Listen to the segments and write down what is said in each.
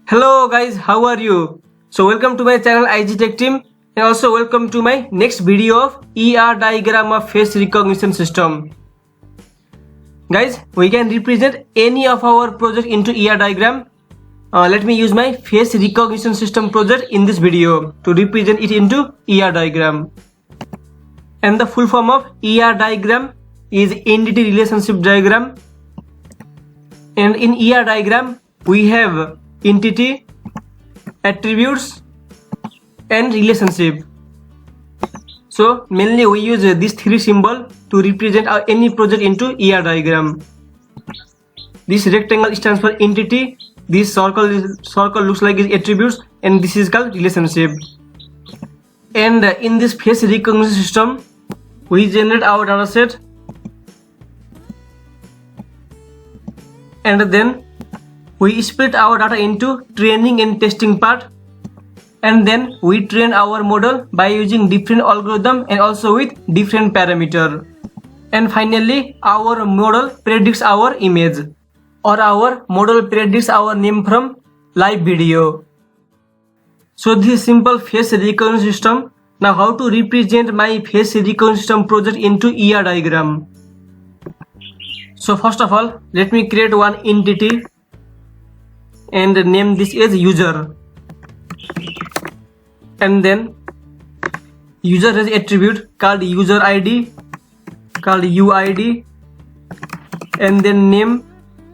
Hello guys, how are you? So welcome to my channel IG Tech Team and also welcome to my next video of ER diagram of face recognition system. Guys, we can represent any of our project into ER diagram. Let me use my face recognition system project in this video to represent it into ER diagram. And the full form of ER diagram is entity relationship diagram. And in ER diagram we have entity, attributes and relationship. So mainly we use these three symbols to represent any project into ER diagram. This rectangle stands for entity, this circle looks like its attributes, and this is called relationship. And in this face recognition system we generate our data set, and then we split our data into training and testing part, and then we train our model by using different algorithm and also with different parameter. And finally our model predicts our image, or our model predicts our name from live video. So this simple face recognition system. Now how to represent my face recognition system project into ER diagram. So first of all, let me create one entity and name this as user, and then user has attribute called user ID, called UID, and then name,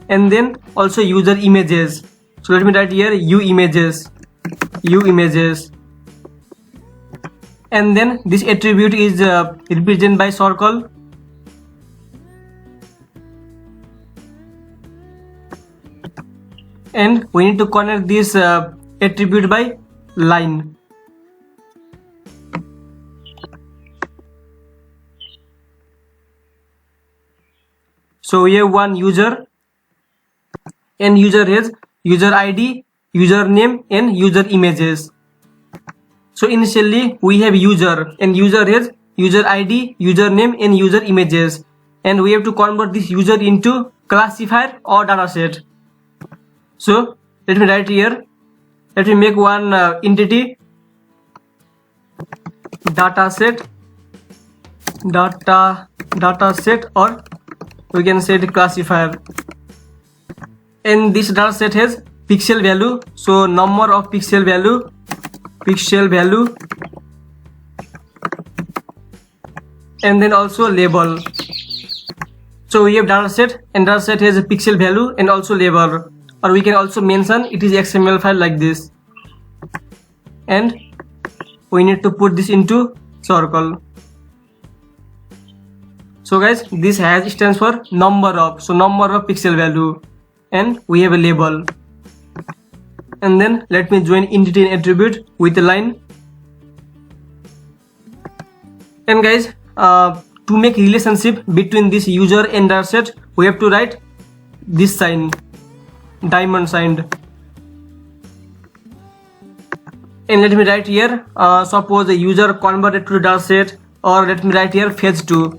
and then also user images. So let me write here uimages, and then this attribute is represented by circle, and we need to connect this attribute by line. So we have one user, and user has user ID, username and user images. So initially we have user, and user has user ID, username and user images, and we have to convert this user into classifier or dataset. So let me write here, let me make one entity dataset, or we can say the classifier, and this dataset has pixel value, so number of pixel value, and then also label. So we have dataset, and dataset has a pixel value and also label, or we can also mention it is XML file like this, and we need to put this into circle. So guys, this hash stands for number of pixel value, and we have a label. And then let me join entity and attribute with a line. And guys, to make relationship between this user and dataset, we have to write this sign, diamond sign. And let me write here, suppose the user converted to dataset, or let me write here fetch to.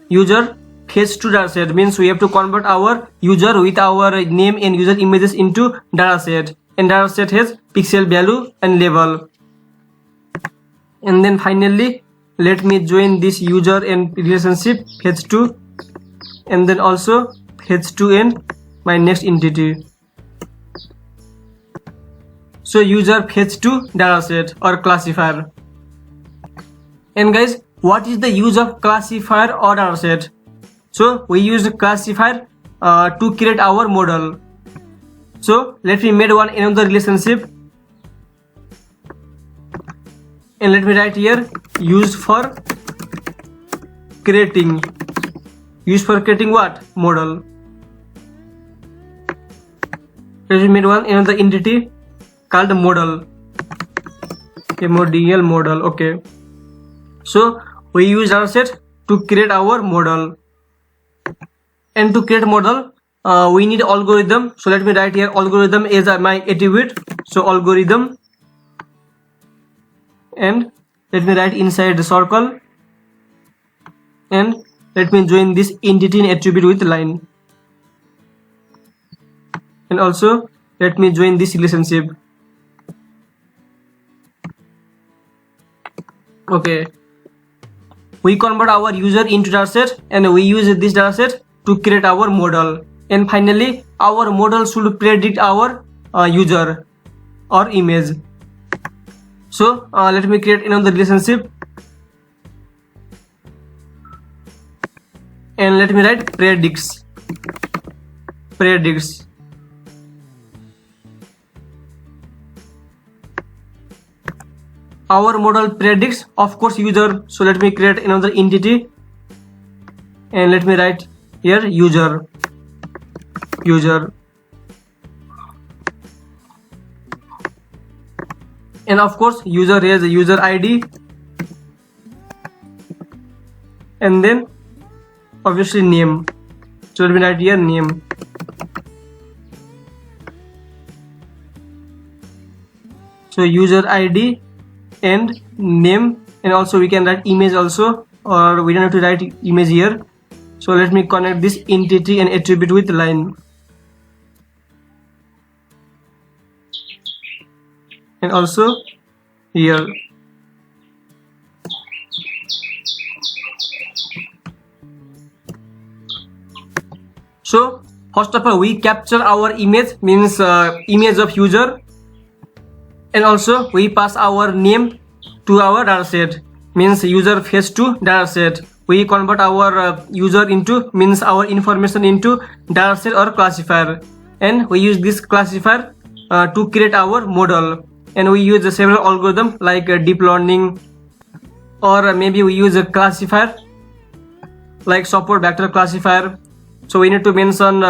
User fetch to dataset means we have to convert our user with our name and user images into dataset, and dataset has pixel value and label. And then finally let me join this user and relationship fetch to, and then also fetch to and my next entity. So user fetch to dataset or classifier. And guys, what is the use of classifier or dataset? So we use the classifier to create our model. So let me make another relationship, and let me write here used for creating what? Model. Let me make another entity called model, model. Okay, so we use dataset to create our model, and to create model we need algorithm. So let me write here algorithm is my attribute, so algorithm, and let me write inside the circle, and let me join this entity and attribute with line. And also let me join this relationship. Okay, we convert our user into dataset and we use this dataset to create our model, and finally our model should predict our user or image. So let me create another relationship and let me write predicts. Our model predicts, of course, user. So let me create another entity and let me write here user. And of course user has a user ID and then obviously name. So let me write here name. So user ID and name, and also we can write image also, or we don't have to write image here. So let me connect this entity and attribute with line, and also here. So first of all we capture our image, means image of user, and also we pass our name to our dataset, means user face to dataset. We convert our user into, means our information into dataset or classifier, and we use this classifier to create our model, and we use several algorithms like deep learning, or maybe we use a classifier like support vector classifier. So we need to mention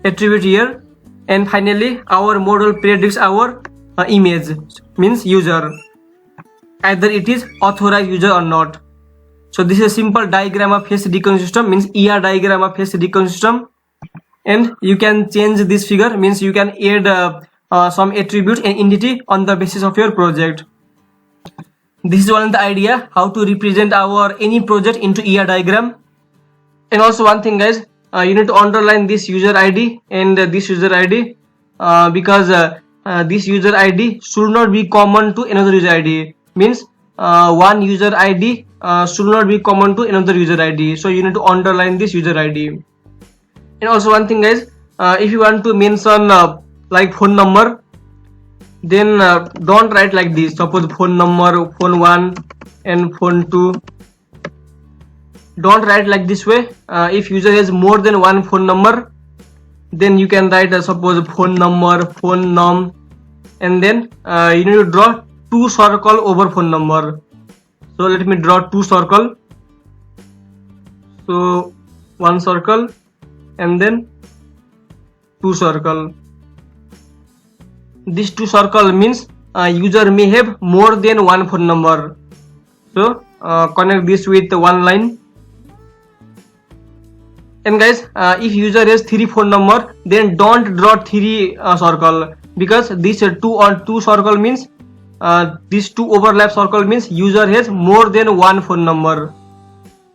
attribute here, and finally our model predicts our image, means user, either it is authorized user or not. So this is a simple diagram of face recognition system, means ER diagram of face recognition system, and you can change this figure, means you can add some attribute and entity on the basis of your project. This is one of the idea how to represent our any project into ER diagram. And also one thing guys, you need to underline this user ID and this user ID because this user ID should not be common to another user ID, means one user ID should not be common to another user ID. So you need to underline this user ID. And also one thing guys, if you want to mention like phone number, then don't write like this. Suppose phone number, phone 1 and phone 2. Don't write like this way. If user has more than one phone number, then you can write suppose phone number, phone num, and then you need to draw 2 circle over phone number. So let me draw 2 circle. So 1 circle and then 2 circle. This 2 circle means user may have more than one phone number. So connect this with one line. And guys, if user has 3 phone number, then don't draw 3 circle, because this 2 on 2 circle means this 2 overlap circle means user has more than one phone number,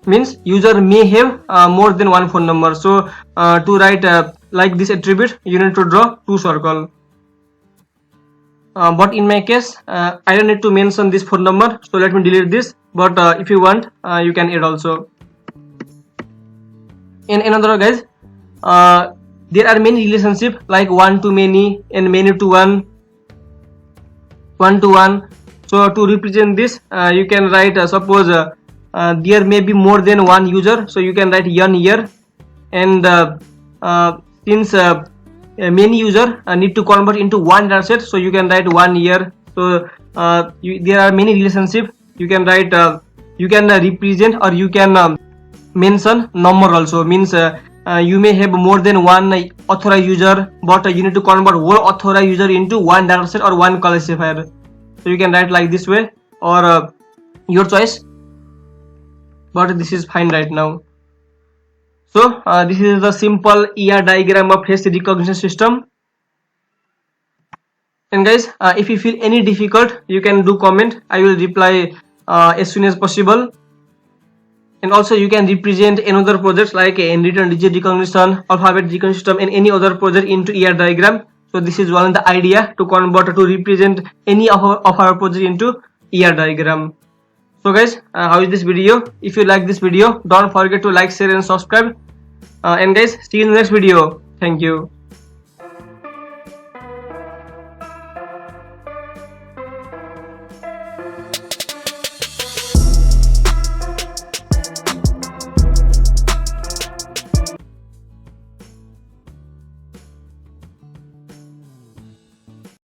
means user may have more than one phone number. So to write like this attribute, you need to draw 2 circle. But in my case, I don't need to mention this phone number, so let me delete this. But if you want, you can add also. In another guys, there are many relationships like one to many and many to one, one to one. So to represent this, you can write suppose there may be more than one user, so you can write one here, and since many user need to convert into one dataset, so you can write 1 year. So there are many relationships. You can write, you can represent, or you can mention number also, means you may have more than one authorized user, but you need to convert whole authorized user into one dataset or one classifier. So you can write like this way, or your choice, but this is fine right now. So this is the simple ER diagram of face recognition system. And guys, if you feel any difficult, you can do comment. I will reply as soon as possible. and also you can represent another projects like in written digit recognition, alphabet recognition system, and any other project into ER diagram. So this is one of the idea to convert to represent any of our project into ER diagram. So guys, how is this video? If you like this video, don't forget to like, share and subscribe. And guys, see you in the next video. Thank you.